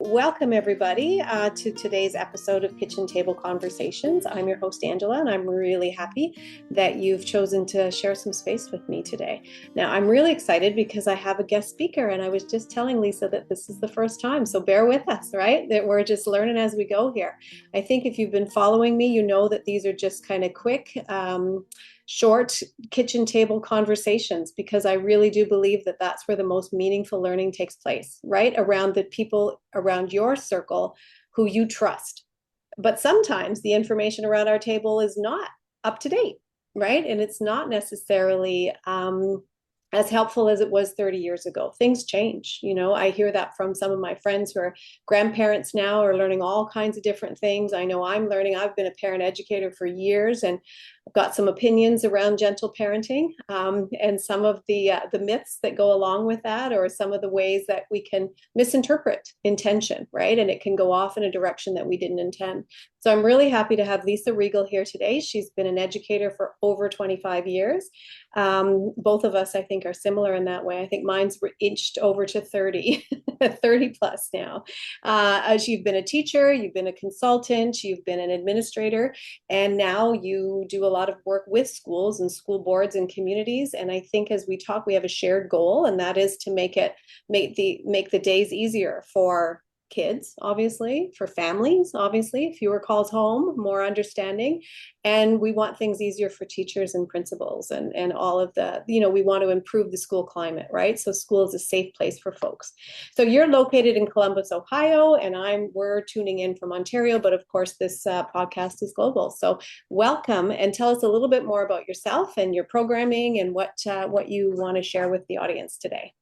Welcome everybody to today's episode of Kitchen Table Conversations. I'm your host, Angela, and I'm really happy that you've chosen to share some space with me today. Now, I'm really excited because I have a guest speaker, and I was just telling Lisa that this is the first time, so bear with us, right? That we're just learning as we go here. I think if you've been following me, you know that these are just kind of quick, short kitchen table conversations, because I really do believe that that's where the most meaningful learning takes place, right? Around the people around your circle who you trust. But sometimes the information around our table is not up to date, right? And it's not necessarily as helpful as it was 30 years ago. Things change. You know, I hear that from some of my friends who are grandparents now, are learning all kinds of different things. I know I'm learning. I've been a parent educator for years, and I've got some opinions around gentle parenting, and some of the myths that go along with that, or some of the ways that we can misinterpret intention, right? And it can go off in a direction that we didn't intend. So I'm really happy to have Lisa Riegel here today. She's been an educator for over 25 years. Both of us, I think, are similar in that way. I think mine's inched over to 30, 30 plus now. As you've been a teacher, you've been a consultant, you've been an administrator, and now you do a lot of work with schools and school boards and communities. And I think as we talk, we have a shared goal, and that is to make the days easier for kids, obviously, for families, obviously, fewer calls home, more understanding. And we want things easier for teachers and principals and all of the, we want to improve the school climate, right? So school is a safe place for folks. So you're located in Columbus, Ohio, and we're tuning in from Ontario, but of course this podcast is global. So welcome, and tell us a little bit more about yourself and your programming and what you want to share with the audience today.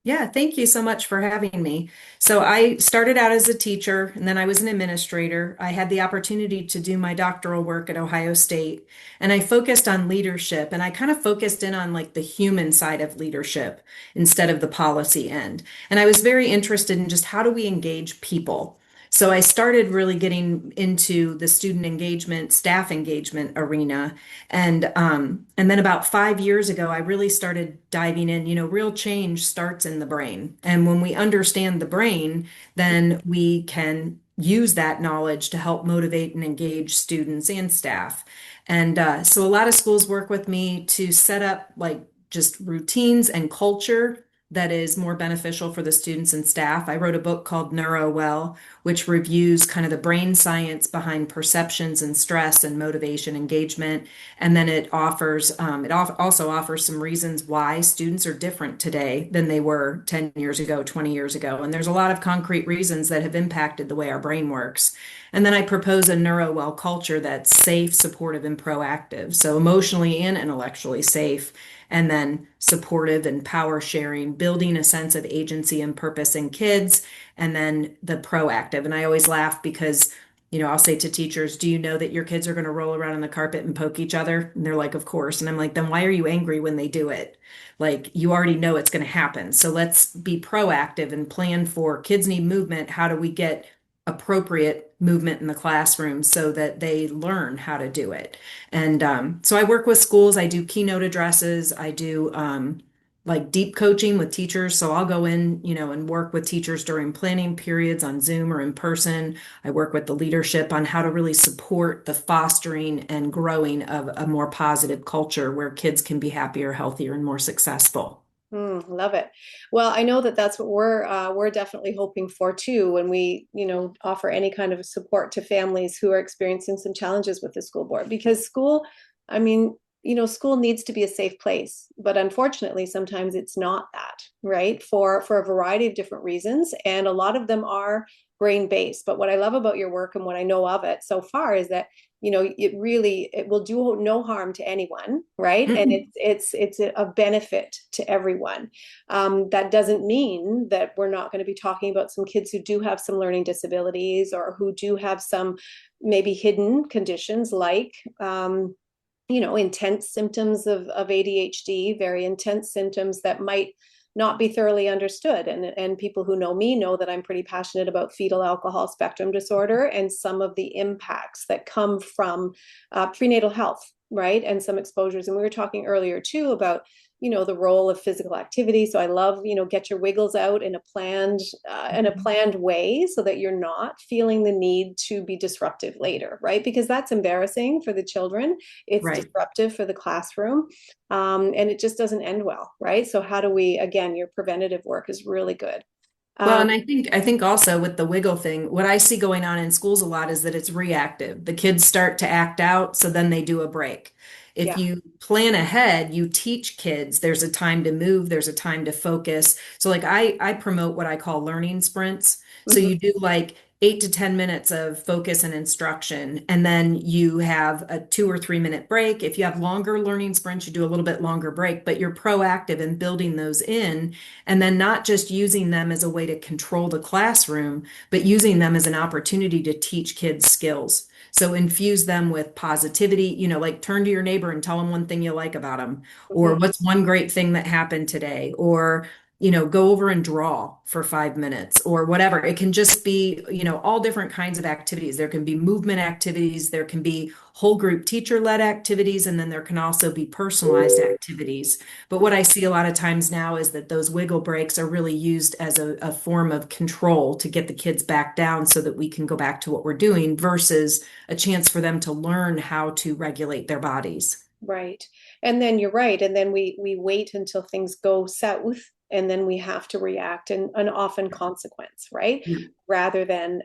Yeah, thank you so much for having me. So I started out as a teacher and then I was an administrator. I had the opportunity to do my doctoral work at Ohio State, and I focused on leadership, and I kind of focused in on like the human side of leadership instead of the policy end. And I was very interested in just how do we engage people. So I started really getting into the student engagement, staff engagement arena. And then about 5 years ago, I really started diving in. Real change starts in the brain. And when we understand the brain, then we can use that knowledge to help motivate and engage students and staff. And so a lot of schools work with me to set up like just routines and culture that is more beneficial for the students and staff. I wrote a book called Neurovel, which reviews kind of the brain science behind perceptions and stress and motivation engagement. And then it also offers some reasons why students are different today than they were 10 years ago, 20 years ago. And there's a lot of concrete reasons that have impacted the way our brain works. And then I propose a Neurowell culture that's safe, supportive, and proactive. So emotionally and intellectually safe, and then supportive and power sharing, building a sense of agency and purpose in kids, and then the proactive. And I always laugh because, I'll say to teachers, do you know that your kids are going to roll around on the carpet and poke each other? And they're like, of course. And I'm like, then why are you angry when they do it? Like, you already know it's going to happen. So let's be proactive and plan for kids need movement. How do we get appropriate movement in the classroom so that they learn how to do it? And so I work with schools. I do keynote addresses. I do like deep coaching with teachers. So I'll go in, and work with teachers during planning periods on Zoom or in person. I work with the leadership on how to really support the fostering and growing of a more positive culture where kids can be happier, healthier, and more successful. Love it. Well, I know that that's what we're definitely hoping for too when we, offer any kind of support to families who are experiencing some challenges with the school board. Because school, I mean, school needs to be a safe place, but unfortunately, sometimes it's not that, right? For a variety of different reasons, and a lot of them are brain-based. But what I love about your work and what I know of it so far is that it will do no harm to anyone, right? And Mhm. it's a benefit to everyone. That doesn't mean that we're not going to be talking about some kids who do have some learning disabilities or who do have some maybe hidden conditions like intense symptoms of ADHD, very intense symptoms that might not be thoroughly understood. And people who know me know that I'm pretty passionate about fetal alcohol spectrum disorder and some of the impacts that come from prenatal health right? And some exposures. And we were talking earlier too about, the role of physical activity. So I love, get your wiggles out in a planned way so that you're not feeling the need to be disruptive later, right? Because that's embarrassing for the children. It's Right. disruptive for the classroom. And it just doesn't end well, right? So how do we, again, your preventative work is really good. Well, Um, and I think also with the wiggle thing, what I see going on in schools a lot is that it's reactive. The kids start to act out, so then they do a break. If yeah. you plan ahead, you teach kids there's a time to move, there's a time to focus. So like I promote what I call learning sprints. So Mhm. you do like 8 to 10 minutes of focus and instruction, and then you have a 2 or 3 minute break. If you have longer learning sprints, you do a little bit longer break, but you're proactive in building those in and then not just using them as a way to control the classroom, but using them as an opportunity to teach kids skills. So infuse them with positivity, like turn to your neighbor and tell them one thing you like about them, or Mhm. what's one great thing that happened today, or go over and draw for 5 minutes or whatever. It can just be, all different kinds of activities. There can be movement activities, there can be whole group teacher led activities, and then there can also be personalized activities. But what I see a lot of times now is that those wiggle breaks are really used as a form of control to get the kids back down so that we can go back to what we're doing versus a chance for them to learn how to regulate their bodies. Right. And then you're right. And then we wait until things go south and then we have to react and an often consequence, right? Yeah. Rather than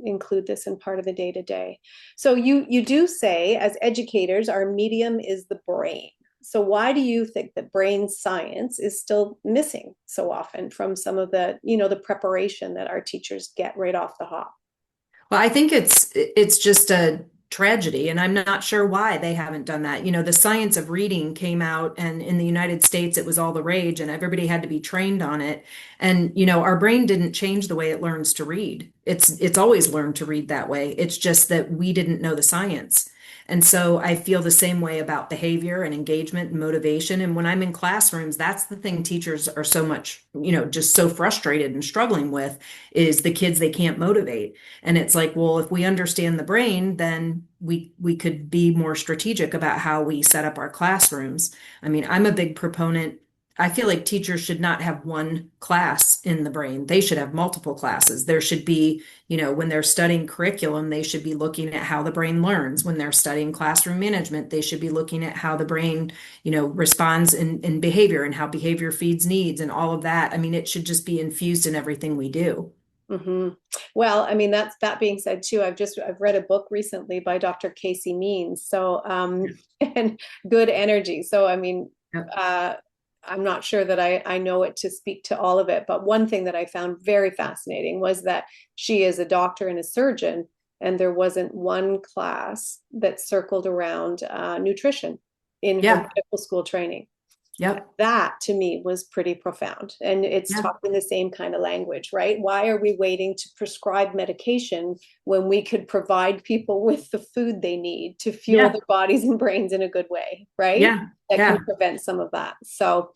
include this in part of the day to day. So you do say as educators, our medium is the brain. So why do you think that brain science is still missing so often from some of the preparation that our teachers get right off the hop? Well, I think it's just a tragedy, and I'm not sure why they haven't done that. The science of reading came out, and in the United States, it was all the rage, and everybody had to be trained on it. And our brain didn't change the way it learns to read. It's always learned to read that way. It's just that we didn't know the science. And so I feel the same way about behavior and engagement and motivation. And when I'm in classrooms, that's the thing teachers are so much, just so frustrated and struggling with is the kids they can't motivate. And it's like, well, if we understand the brain, then we could be more strategic about how we set up our classrooms. I mean, I'm a big proponent. I feel like teachers should not have one class in the brain. They should have multiple classes. There should be, when they're studying curriculum, they should be looking at how the brain learns. When they're studying classroom management, they should be looking at how the brain, responds in behavior and how behavior feeds needs and all of that. I mean, it should just be infused in everything we do. Hmm. Well, I mean, that being said too, I've read a book recently by Dr. Casey Means. So and good energy. So I mean, Yep. uh, I'm not sure that I know it to speak to all of it, but one thing that I found very fascinating was that she is a doctor and a surgeon, and there wasn't one class that circled around nutrition in her Yeah. medical school training. Yep. That to me was pretty profound. And it's Yeah. talking the same kind of language, right? Why are we waiting to prescribe medication when we could provide people with the food they need to fuel Yeah. their bodies and brains in a good way, right? Yeah. That can Yeah. prevent some of that. So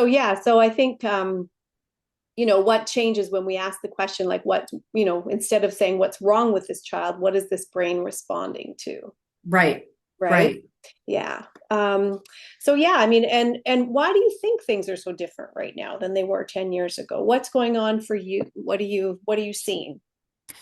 yeah, so I think what changes when we ask the question like what, instead of saying what's wrong with this child, what is this brain responding to? Right. Right? Right. Yeah. So yeah, I mean, and why do you think things are so different right now than they were 10 years ago? What's going on for you? What are you seeing?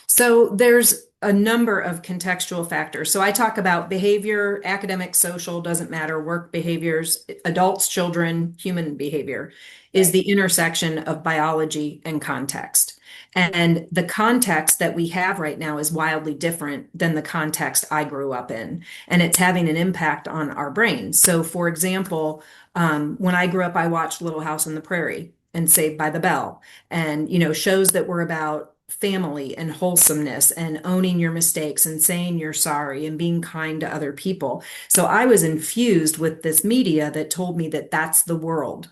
So there's a number of contextual factors. So I talk about behavior, academic, social, doesn't matter, work behaviors, adults, children, human behavior is Right. the intersection of biology and context. And the context that we have right now is wildly different than the context I grew up in. And it's having an impact on our brains. So, for example, when I grew up, I watched Little House on the Prairie and Saved by the Bell and shows that were about family and wholesomeness and owning your mistakes and saying you're sorry and being kind to other people. So I was infused with this media that told me that that's the world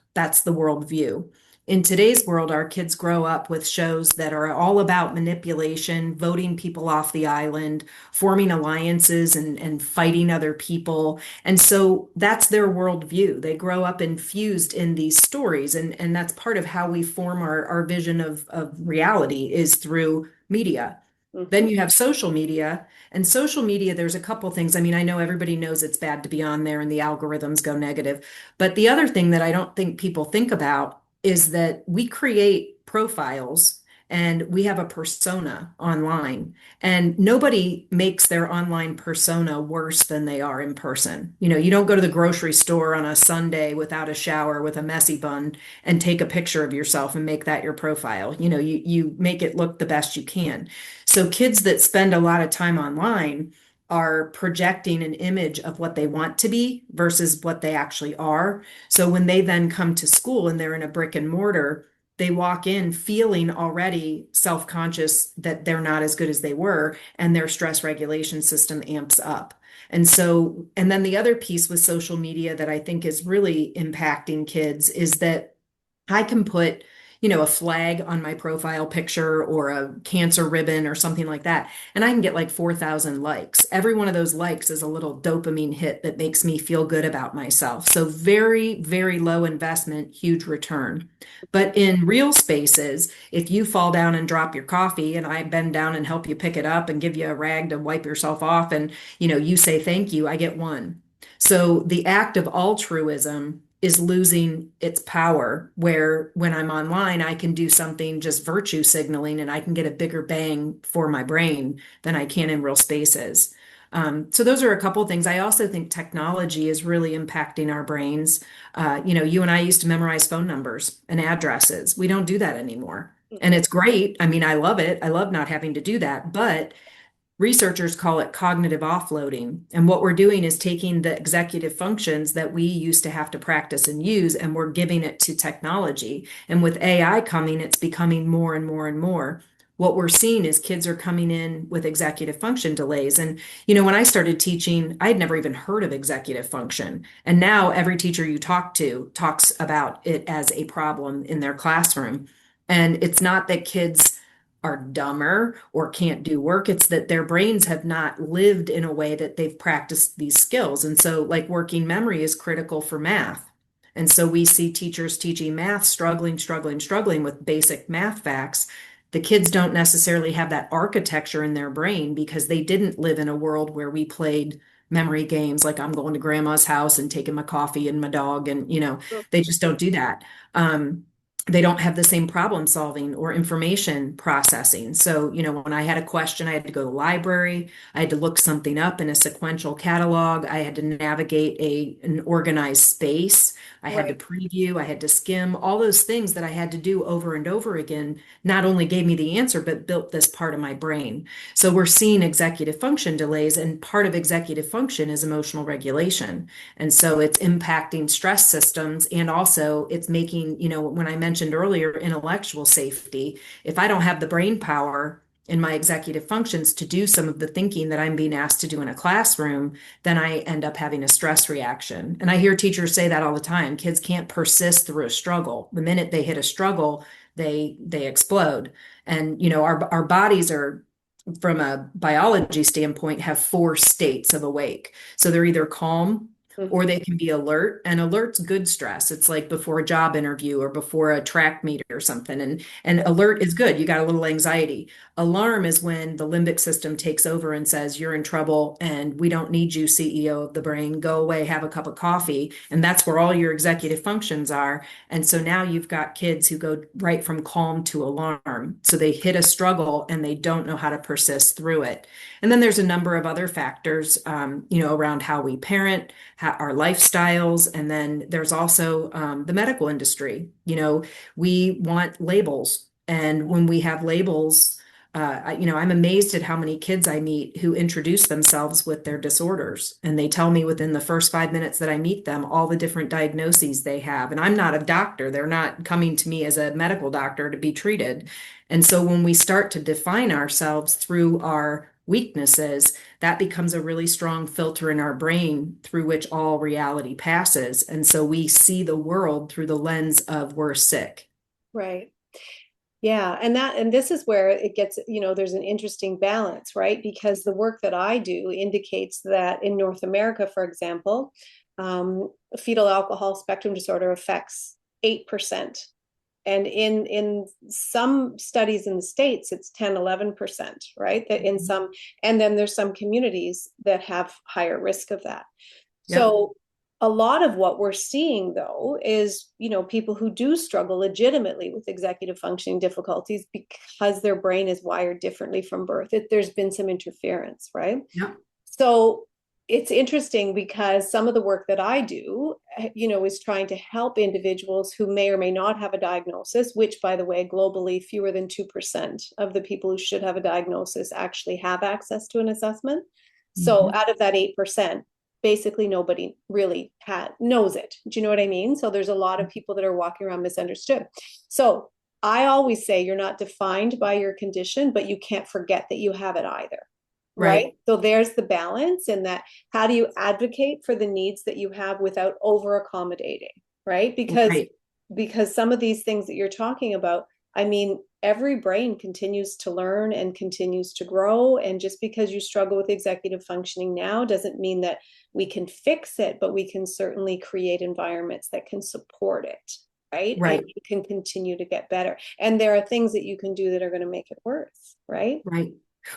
view. In today's world, our kids grow up with shows that are all about manipulation, voting people off the island, forming alliances and fighting other people. And so that's their worldview. They grow up infused in these stories. And that's part of how we form our vision of reality is through media. Then you have social media, and social media, there's a couple things. I mean, I know everybody knows it's bad to be on there and the algorithms go negative. But the other thing that I don't think people think about is that we create profiles and we have a persona online, and nobody makes their online persona worse than they are in person. You don't go to the grocery store on a Sunday without a shower with a messy bun and take a picture of yourself and make that your profile. You make it look the best you can. So kids that spend a lot of time online are projecting an image of what they want to be versus what they actually are. So when they then come to school and they're in a brick and mortar, they walk in feeling already self-conscious that they're not as good as they were, and their stress regulation system amps up. And then the other piece with social media that I think is really impacting kids is that I can put, a flag on my profile picture or a cancer ribbon or something like that, and I can get like 4,000 likes. Every one of those likes is a little dopamine hit that makes me feel good about myself. So very, very low investment, huge return. But in real spaces, if you fall down and drop your coffee and I bend down and help you pick it up and give you a rag to wipe yourself off and, you say thank you, I get one. So the act of altruism is losing its power, where when I'm online, I can do something just virtue signaling and I can get a bigger bang for my brain than I can in real spaces. So those are a couple of things. I also think technology is really impacting our brains. You and I used to memorize phone numbers and addresses. We don't do that anymore. And it's great. I mean, I love it. I love not having to do that. But researchers call it cognitive offloading. And what we're doing is taking the executive functions that we used to have to practice and use, and we're giving it to technology. And with AI coming, it's becoming more and more and more. What we're seeing is kids are coming in with executive function delays. And, when I started teaching, I'd never even heard of executive function. And now every teacher you talk to talks about it as a problem in their classroom. And it's not that kids are dumber or can't do work. It's that their brains have not lived in a way that they've practiced these skills. And so, like, working memory is critical for math. And so we see teachers teaching math struggling with basic math facts. The kids don't necessarily have that architecture in their brain because they didn't live in a world where we played memory games like I'm going to grandma's house and taking my coffee and my dog, and they just don't do that. They don't have the same problem solving or information processing. So, when I had a question, I had to go to the library. I had to look something up in a sequential catalog. I had to navigate an organized space. I had to Right. preview. I had to skim. All those things that I had to do over and over again not only gave me the answer, but built this part of my brain. So we're seeing executive function delays, and part of executive function is emotional regulation. And so it's impacting stress systems, and also it's making, when I mentioned earlier, intellectual safety, if I don't have the brain power in my executive functions to do some of the thinking that I'm being asked to do in a classroom, then I end up having a stress reaction. And I hear teachers say that all the time. Kids can't persist through a struggle. The minute they hit a struggle, they explode. And our bodies are, from a biology standpoint, have four states of awake. So they're either calm, or they can be alert. And alert's good stress. It's like before a job interview or before a track meet or something. And alert is good. You got a little anxiety. Alarm is when the limbic system takes over and says, you're in trouble and we don't need you, CEO of the brain. Go away, have a cup of coffee. And that's where all your executive functions are. And so now you've got kids who go right from calm to alarm. So they hit a struggle and they don't know how to persist through it. And then there's a number of other factors, around how we parent, our lifestyles, and then there's also the medical industry. We want labels, and when we have labels, I'm amazed at how many kids I meet who introduce themselves with their disorders, and they tell me within the first 5 minutes that I meet them all the different diagnoses they have. And I'm not a doctor; they're not coming to me as a medical doctor to be treated. And so when we start to define ourselves through our weaknesses, that becomes a really strong filter in our brain through which all reality passes. And so we see the world through the lens of we're sick. Right. Yeah, and this is where it gets, there's an interesting balance, right? Because the work that I do indicates that in North America, for example, fetal alcohol spectrum disorder affects 8% And in some studies in the States, it's 10, 11%, right? That in some, and then there's some communities that have higher risk of that. Yep. So a lot of what we're seeing though is, people who do struggle legitimately with executive functioning difficulties because their brain is wired differently from birth. There's been some interference, right? Yep. So it's interesting because some of the work that I do, is trying to help individuals who may or may not have a diagnosis, which, by the way, globally, fewer than 2% of the people who should have a diagnosis actually have access to an assessment. So Mhm. out of that 8%, basically nobody really knows it. Do you know what I mean? So there's a lot of people that are walking around misunderstood. So I always say you're not defined by your condition, but you can't forget that you have it either. Right. Right. So there's the balance in that. How do you advocate for the needs that you have without over accommodating? Right. Because Right. some of these things that you're talking about, I mean, every brain continues to learn and continues to grow. And just because you struggle with executive functioning now doesn't mean that we can fix it, but we can certainly create environments that can support it. Right. And Right. you can continue to get better. And there are things that you can do that are going to make it worse. Right. Right.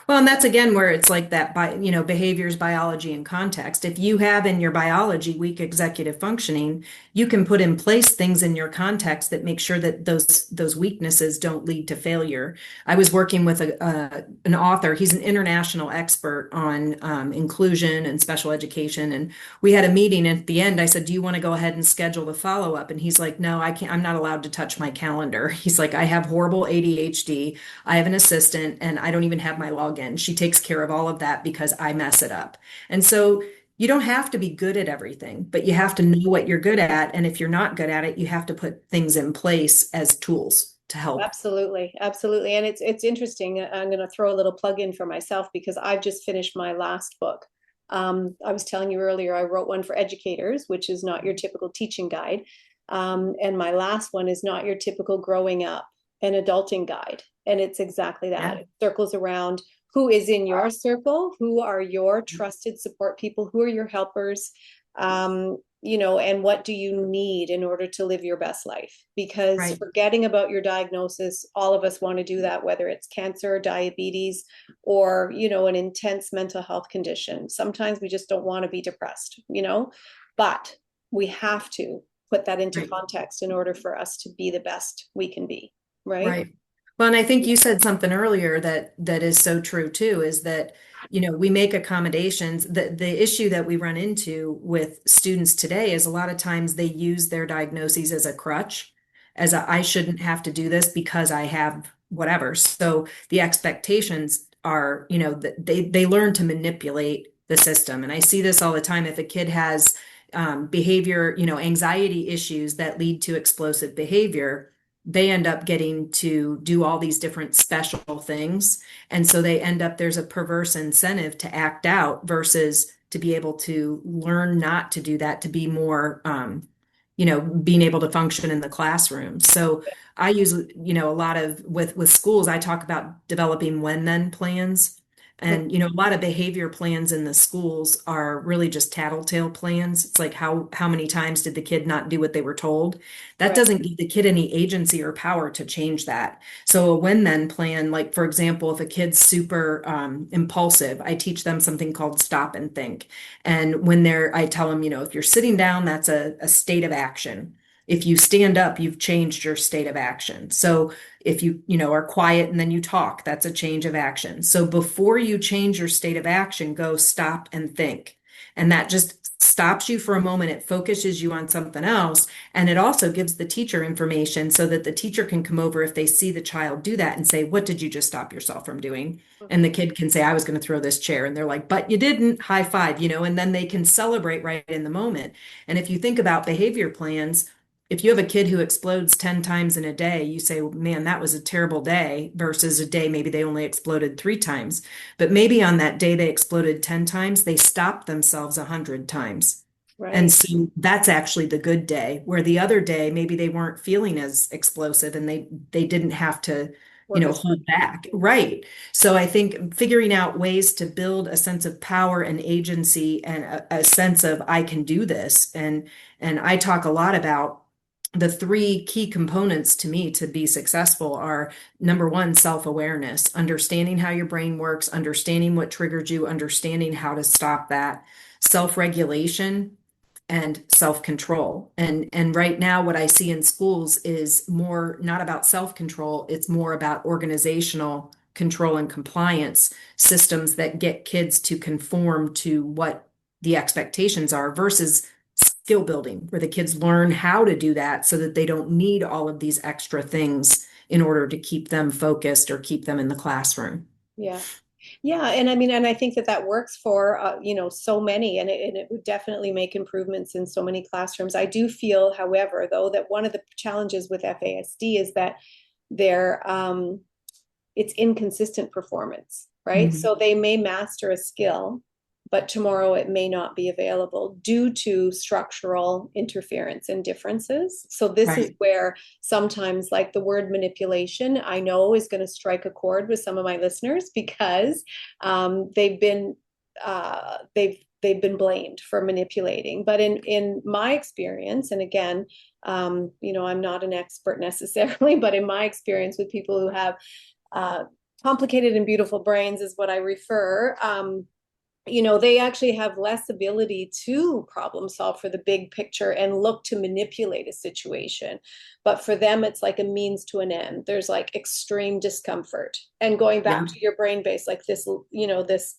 Well, and that's again where it's like that by, behaviors, biology, and context. If you have in your biology weak executive functioning, you can put in place things in your context that make sure that those weaknesses don't lead to failure. I was working with an author. He's an international expert on inclusion and special education, and we had a meeting. At the end, I said, "Do you want to go ahead and schedule the follow up?" And he's like, "No, I can't. I'm not allowed to touch my calendar." He's like, "I have horrible ADHD. I have an assistant and I don't even have my login. She takes care of all of that because I mess it up." And so you don't have to be good at everything, but you have to know what you're good at. And if you're not good at it, you have to put things in place as tools to help. Absolutely, absolutely. And it's interesting. I'm going to throw a little plug in for myself because I've just finished my last book. I was telling you earlier, I wrote one for educators, which is not your typical teaching guide. And my last one is not your typical growing up and adulting guide. And it's exactly that. Yeah. It circles around who is in your circle, who are your trusted support people, who are your helpers, and what do you need in order to live your best life? Because Right. forgetting about your diagnosis, all of us want to do that, whether it's cancer, diabetes, or, an intense mental health condition. Sometimes we just don't want to be depressed, but we have to put that into Right. context in order for us to be the best we can be, right? Right. Well, and I think you said something earlier that is so true too, is that, we make accommodations. The issue that we run into with students today is a lot of times they use their diagnoses as a crutch, as a I shouldn't have to do this because I have whatever. So the expectations are, that they learn to manipulate the system. And I see this all the time. If a kid has behavior, anxiety issues that lead to explosive behavior, they end up getting to do all these different special things. And so they end up, there's a perverse incentive to act out versus to be able to learn not to do that, to be more, being able to function in the classroom. So I use, a lot of, with schools, I talk about developing when then plans. And, a lot of behavior plans in the schools are really just tattletale plans. It's like how many times did the kid not do what they were told? That Right. doesn't give the kid any agency or power to change that. So a when then plan, like for example, if a kid's super impulsive, I teach them something called stop and think. And I tell them, if you're sitting down, that's a state of action. If you stand up, you've changed your state of action. So if you are quiet and then you talk, that's a change of action. So before you change your state of action, go stop and think. And that just stops you for a moment. It focuses you on something else. And it also gives the teacher information so that the teacher can come over if they see the child do that and say, "What did you just stop yourself from doing?" And the Mhm. kid can say, "I was going to throw this chair." And they're like, "But you didn't." High five, and then they can celebrate right in the moment. And if you think about behavior plans, if you have a kid who explodes 10 times in a day, you say, "Man, that was a terrible day," versus a day maybe they only exploded 3 times. But maybe on that day they exploded 10 times, they stopped themselves 100 times. And Right. so that's actually the good day, where the other day maybe they weren't feeling as explosive and they didn't have to, Work as hard. hold back. Right. So I think figuring out ways to build a sense of power and agency and a sense of I can do this. And I talk a lot about the three key components to me to be successful are number one, self-awareness, understanding how your brain works, understanding what triggered you, understanding how to stop that, self-regulation, and self-control. And right now what I see in schools is more not about self-control, it's more about organizational control and compliance systems that get kids to conform to what the expectations are versus skill building, where the kids learn how to do that so that they don't need all of these extra things in order to keep them focused or keep them in the classroom. Yeah. Yeah, and I mean, and I think that that works for so many, and it would definitely make improvements in so many classrooms. I do feel, however, though, that one of the challenges with FASD is that they're it's inconsistent performance, right? Mhm. So they may master a skill, but tomorrow it may not be available due to structural interference and differences. So this is Right, where sometimes, like the word manipulation, I know is going to strike a chord with some of my listeners because they've been blamed for manipulating. But in my experience, and again, I'm not an expert necessarily, but in my experience with people who have uh, complicated and beautiful brains is what I refer. They actually have less ability to problem solve for the big picture and look to manipulate a situation. But for them, it's like a means to an end. There's like extreme discomfort. And going back yeah, to your brain base, like this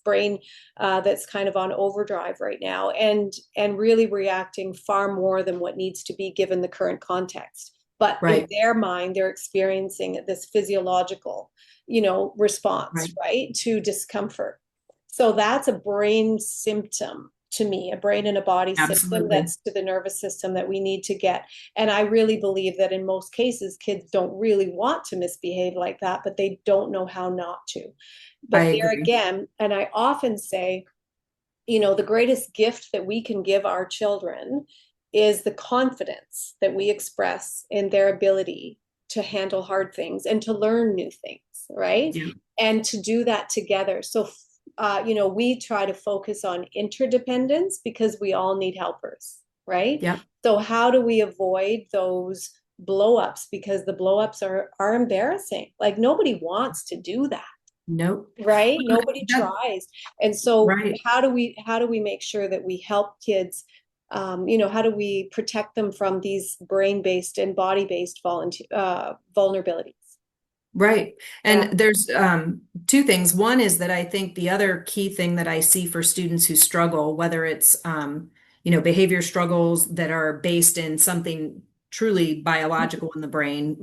brain that's kind of on overdrive right now, and really reacting far more than what needs to be given the current context. But in right, their mind, they're experiencing this physiological, response, right, right, to discomfort. So that's a brain symptom to me, a brain and a body symptom absolutely. that's to the nervous system that we need to get. And I really believe that in most cases, kids don't really want to misbehave like that, but they don't know how not to. I But there agree. again, and I often say, the greatest gift that we can give our children is the confidence that we express in their ability to handle hard things and to learn new things, right? Yeah, And to do that together. So, we try to focus on interdependence because we all need helpers, right? yeah, So, how do we avoid those blow ups? Because the blow ups are embarrassing. Like, nobody wants to do that, nope. right? Well, Nobody tries. And so right. how do we make sure that we help kids, how do we protect them from these brain-based and body-based vulnerabilities? Right. Yeah. And there's two things. One is that I think the other key thing that I see for students who struggle, whether it's behavior struggles that are based in something truly biological in the brain,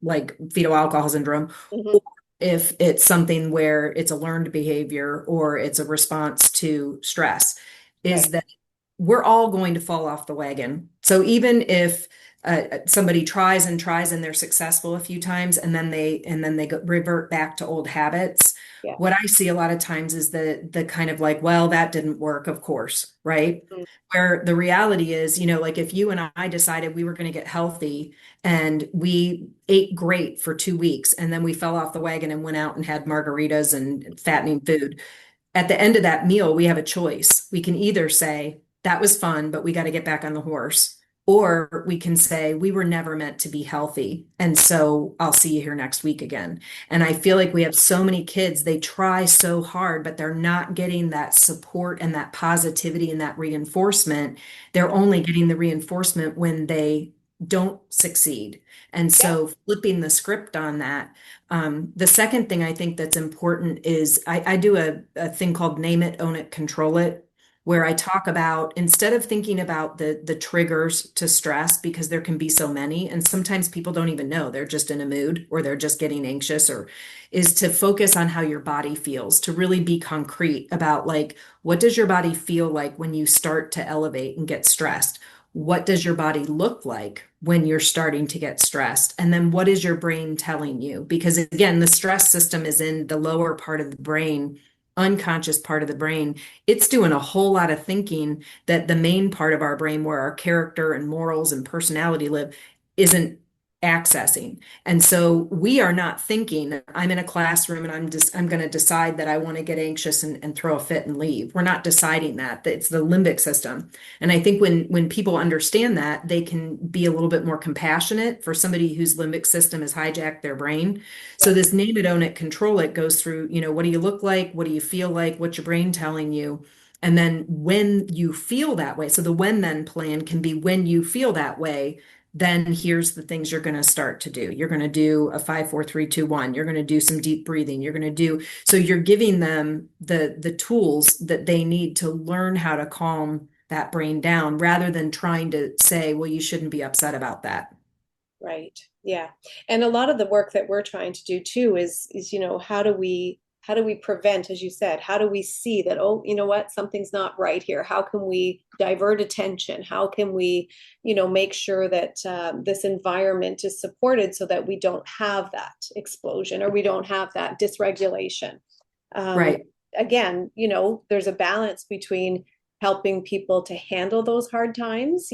like fetal alcohol syndrome, Mhm. or if it's something where it's a learned behavior or it's a response to stress, Right. is that we're all going to fall off the wagon. So even if somebody tries and tries and they're successful a few times and then they revert back to old habits, Yeah. what I see a lot of times is the kind of like, well, that didn't work, of course, right? Mhm. Where the reality is, like if you and I decided we were going to get healthy and we ate great for 2 weeks and then we fell off the wagon and went out and had margaritas and fattening food, at the end of that meal, we have a choice. We can either say, that was fun, but we got to get back on the horse. Or we can say, we were never meant to be healthy. And so I'll see you here next week again. And I feel like we have so many kids, they try so hard, but they're not getting that support and that positivity and that reinforcement. They're only getting the reinforcement when they don't succeed. And Yeah. so flipping the script on that, the second thing I think that's important is I do a thing called name it, own it, control it, where I talk about instead of thinking about the triggers to stress, because there can be so many, and sometimes people don't even know they're just in a mood or they're just getting anxious, or is to focus on how your body feels, to really be concrete about like, what does your body feel like when you start to elevate and get stressed? What does your body look like when you're starting to get stressed? And then what is your brain telling you? Because again, the stress system is in the lower part of the brain, unconscious part of the brain. It's doing a whole lot of thinking that the main part of our brain, where our character and morals and personality live, isn't accessing. And so we are not thinking, I'm in a classroom and I'm going to decide that I want to get anxious and throw a fit and leave. We're not deciding that. It's the limbic system. And I think when people understand that, they can be a little bit more compassionate for somebody whose limbic system has hijacked their brain. So Yes. this name it, own it, control it goes through, what do you look like? What do you feel like? What's your brain telling you? And then when you feel that way, so the when then plan can be when you feel that way, then here's the things you're going to start to do. You're going to do a 5, 4, 3, 2, 1. You're going to do some deep breathing. You're going to do, so you're giving them the tools that they need to learn how to calm that brain down rather than trying to say, well, you shouldn't be upset about that. Right. Yeah. And a lot of the work that we're trying to do too is, how do we prevent, as you said, how do we see that, oh, you know what, something's not right here? How can we divert attention? How can we, make sure that this environment is supported so that we don't have that explosion or we don't have that dysregulation? Um, Right. Again, there's a balance between helping people to handle those hard times,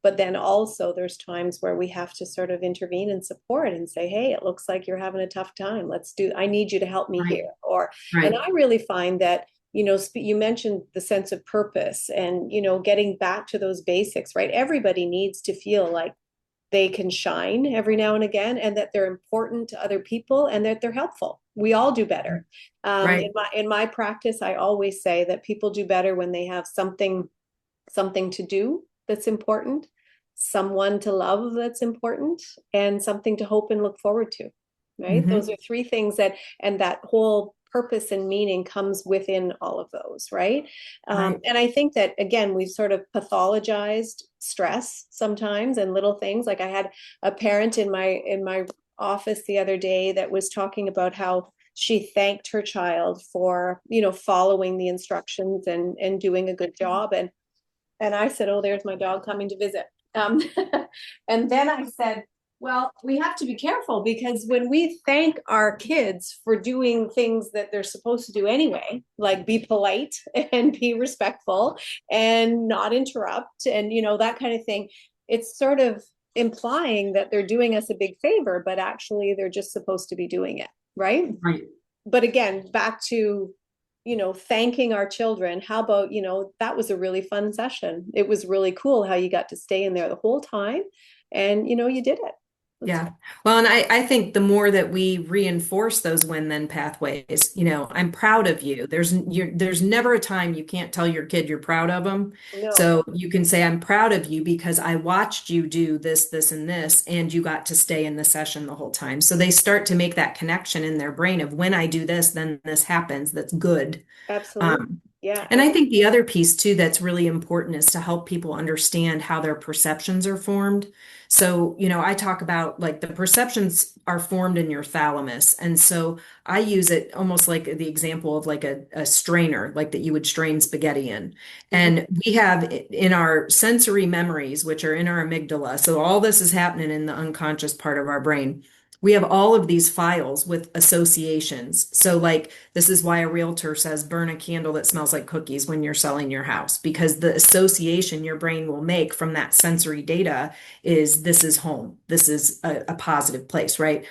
but then also there's times where we have to sort of intervene and support and say, hey, it looks like you're having a tough time. I need you to help me Right. here. And Right. I really find that, you mentioned the sense of purpose and, getting back to those basics, right? Everybody needs to feel like they can shine every now and again and that they're important to other people and that they're helpful. We all do better. In Right. my practice, I always say that people do better when they have something to do that's important, someone to love that's important, and something to hope and look forward to. Right? Those Hmm. are three things and that whole purpose and meaning comes within all of those, right? Right. And I think that again, we've sort of pathologized stress sometimes and little things. Like I had a parent in my office the other day that was talking about how she thanked her child for following the instructions and doing a good job and I said, oh, there's my dog coming to visit. Um, and then I said, well, we have to be careful because when we thank our kids for doing things that they're supposed to do anyway, like be polite and be respectful and not interrupt and, that kind of thing, it's sort of implying that they're doing us a big favor, but actually they're just supposed to be doing it. Right. Right. But again, back to thanking our children. How about, that was a really fun session. It was really cool how you got to stay in there the whole time and, you did it. That's Yeah. Well, and I think the more that we reinforce those win-then pathways, I'm proud of you. There's never a time you can't tell your kid you're proud of them. no, So you can say, I'm proud of you because I watched you do this, this, and this, and you got to stay in the session the whole time. So they start to make that connection in their brain of when I do this, then this happens. That's good. absolutely. Um, Yeah, and I think the other piece too that's really important is to help people understand how their perceptions are formed. So, I talk about like the perceptions are formed in your thalamus. And so I use it almost like the example of like a strainer, like that you would strain spaghetti in. mhm, And we have in our sensory memories, which are in our amygdala. So all this is happening in the unconscious part of our brain. We have all of these files with associations. So, like, this is why a realtor says burn a candle that smells like cookies when you're selling your house, because the association your brain will make from that sensory data is this is home. This is a positive place, right?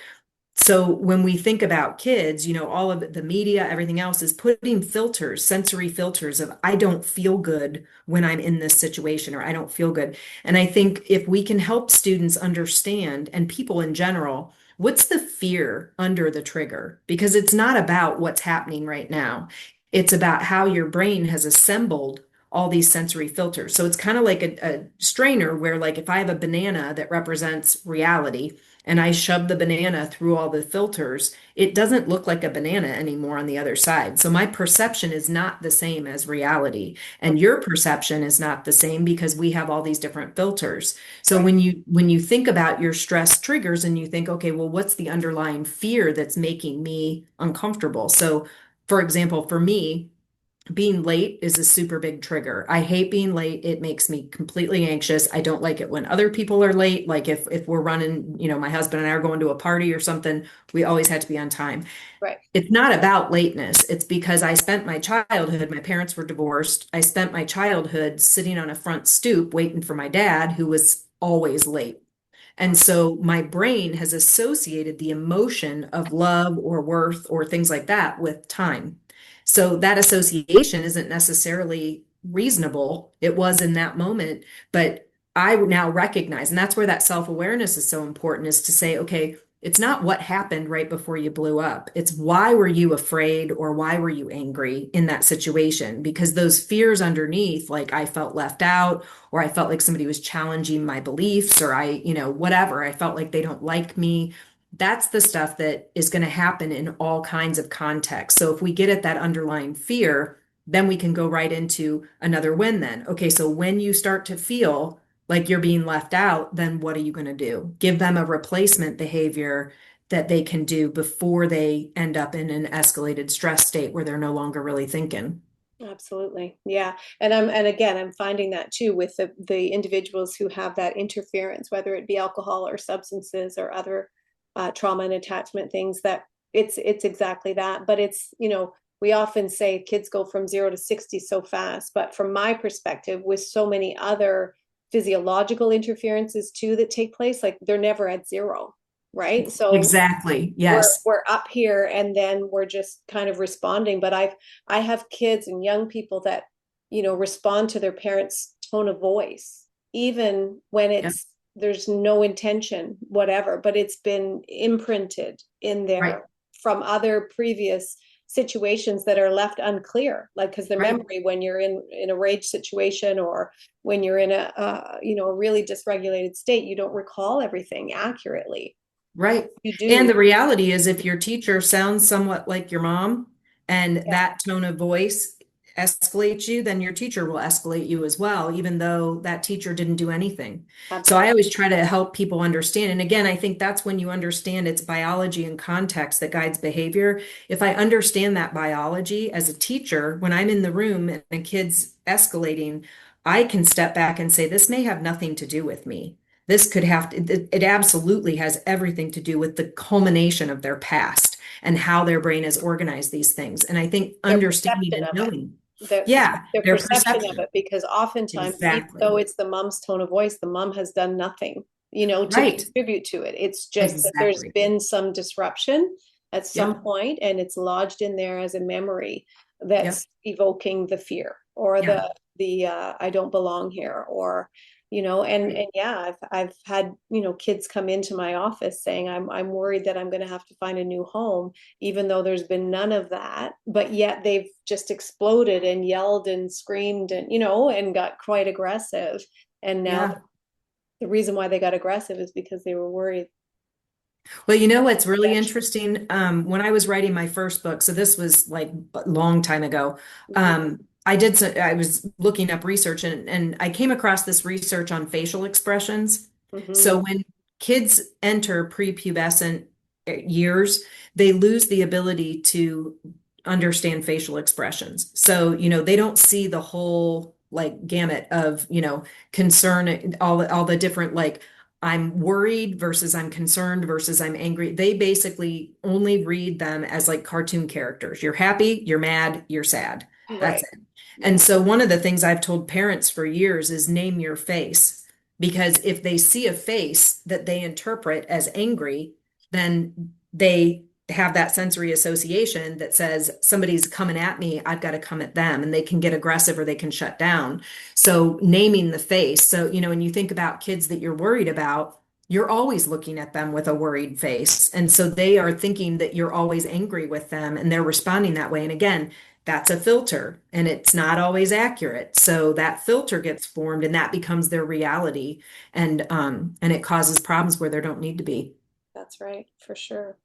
So when we think about kids, all of the media, everything else is putting filters, sensory filters of I don't feel good when I'm in this situation or I don't feel good. And I think if we can help students understand and people in general, what's the fear under the trigger? Because it's not about what's happening right now. It's about how your brain has assembled all these sensory filters. So it's kind of like a strainer where like if I have a banana that represents reality, and I shove the banana through all the filters, it doesn't look like a banana anymore on the other side. So my perception is not the same as reality. And your perception is not the same because we have all these different filters. So right. when you think about your stress triggers and you think, okay, well, what's the underlying fear that's making me uncomfortable? So for example, for me, being late is a super big trigger. I hate being late. It makes me completely anxious. I don't like it when other people are late. Like if we're running, my husband and I are going to a party or something, we always had to be on time. Right. It's not about lateness. It's because I spent my childhood, my parents were divorced. I spent my childhood sitting on a front stoop waiting for my dad, who was always late. And so my brain has associated the emotion of love or worth or things like that with time. So that association isn't necessarily reasonable. It was in that moment, but I now recognize, and that's where that self-awareness is so important, is to say, okay, it's not what happened right before you blew up. It's why were you afraid or why were you angry in that situation? Because those fears underneath, like I felt left out, or I felt like somebody was challenging my beliefs, or whatever, I felt like they don't like me. That's the stuff that is going to happen in all kinds of contexts. So if we get at that underlying fear, then we can go right into another win then. Okay, so when you start to feel like you're being left out, then what are you going to do? Give them a replacement behavior that they can do before they end up in an escalated stress state where they're no longer really thinking. Absolutely. Yeah. And again, I'm finding that too with the individuals who have that interference, whether it be alcohol or substances or other trauma and attachment things, that it's exactly that. But it's, we often say kids go from 0 to 60 so fast. But from my perspective, with so many other physiological interferences too that take place, like they're never at zero, right? So Exactly. we're Yes. we're up here and then we're just kind of responding. But I have kids and young people that respond to their parents' tone of voice even when Yep. it's there's no intention whatever, but it's been imprinted in Right. there from other previous situations that are left unclear, like because the Right. memory when you're in a rage situation or when you're in a really dysregulated state, you don't recall everything accurately. Right. You And do. the reality is, if your teacher sounds somewhat like your mom and Yeah, that tone of voice escalates you, then your teacher will escalate you as well, even though that teacher didn't do anything. So I absolutely. always try to help people understand. And again, I think that's when you understand it's biology and context that guides behavior. If I understand that biology as a teacher, when I'm in the room and a kid's escalating, I can step back and say, this may have nothing to do with me. This could have to, it absolutely has everything to do with the culmination of their past and how their brain has organized these things. And I think Their understanding perception and of it, knowing, their, yeah, their their perception of perception. it, because oftentimes, even Exactly. though it's the mom's tone of voice, the mom has done nothing, to Right. contribute to it. It's just that there's Exactly. been some disruption at some Yep. point, and it's lodged in there as a memory Yep. that's evoking the fear or Yeah. the I don't belong here, or and Right. yeah, I've had kids come into my office saying I'm worried that I'm going to have to find a new home, even though there's been none of that, but yet they've just exploded and yelled and screamed and and got quite aggressive. And now Yeah. the reason why they got aggressive is because they were worried. Well, you know what's really Rejection. interesting? When I was writing my first book, so this was like a long time ago, Mhm. I was looking up research and I came across this research on facial expressions. So Mhm. when kids enter prepubescent years, they lose the ability to understand facial expressions. So, they don't see the whole like gamut of, concern, all the different like I'm worried versus I'm concerned versus I'm angry. They basically only read them as like cartoon characters. You're happy, you're mad, you're sad. That's Right. it. Yeah. And so one of the things I've told parents for years is name your face. Because if they see a face that they interpret as angry, then they have that sensory association that says somebody's coming at me, I've got to come at them, and they can get aggressive or they can shut down. So naming the face. So, when you think about kids that you're worried about, you're always looking at them with a worried face. And so they are thinking that you're always angry with them and they're responding that way. And again, that's a filter and it's not always accurate. So that filter gets formed and that becomes their reality. And it causes problems where there don't need to be. That's right, for sure.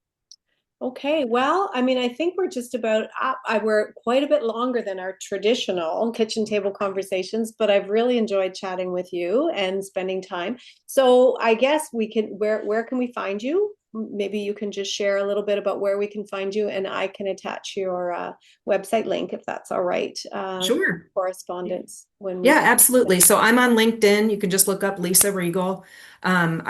Okay, well, I mean, I think we're just about up. We're quite a bit longer than our traditional kitchen table conversations, but I've really enjoyed chatting with you and spending time. So I guess we can, where can we find you? maybe you can just share a little bit about where we can find you, and I can attach your website link if that's all right. Sure. Correspondence when we. Yeah, absolutely. So I'm on LinkedIn. You can just look up Lisa Riegel. My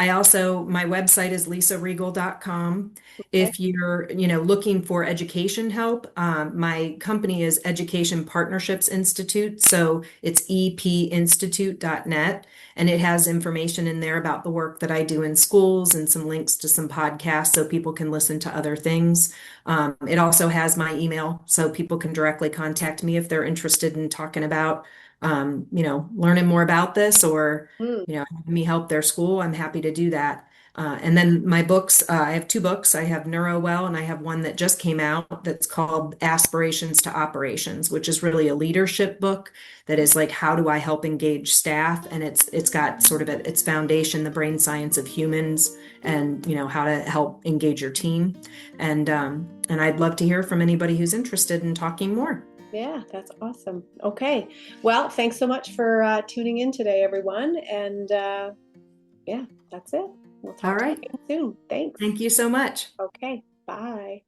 website is lisariegel.com. Okay. If you're, looking for education help, my company is Education Partnerships Institute. So it's epinstitute.net. And it has information in there about the work that I do in schools and some links to some podcasts so people can listen to other things. It also has my email so people can directly contact me if they're interested in talking about learning more about this or, Mm, having me help their school. I'm happy to do that. And then my books, I have two books. I have Neurowell and I have one that just came out that's called Aspirations to Operations, which is really a leadership book that is like, how do I help engage staff? And it's got sort of at its foundation, the brain science of humans and, how to help engage your team. And I'd love to hear from anybody who's interested in talking more. yeah, that's awesome. Okay. Well, thanks so much for tuning in today, everyone. And yeah, that's it. We'll All talk to you right. again soon. Thanks. Thank you so much. Okay. Bye.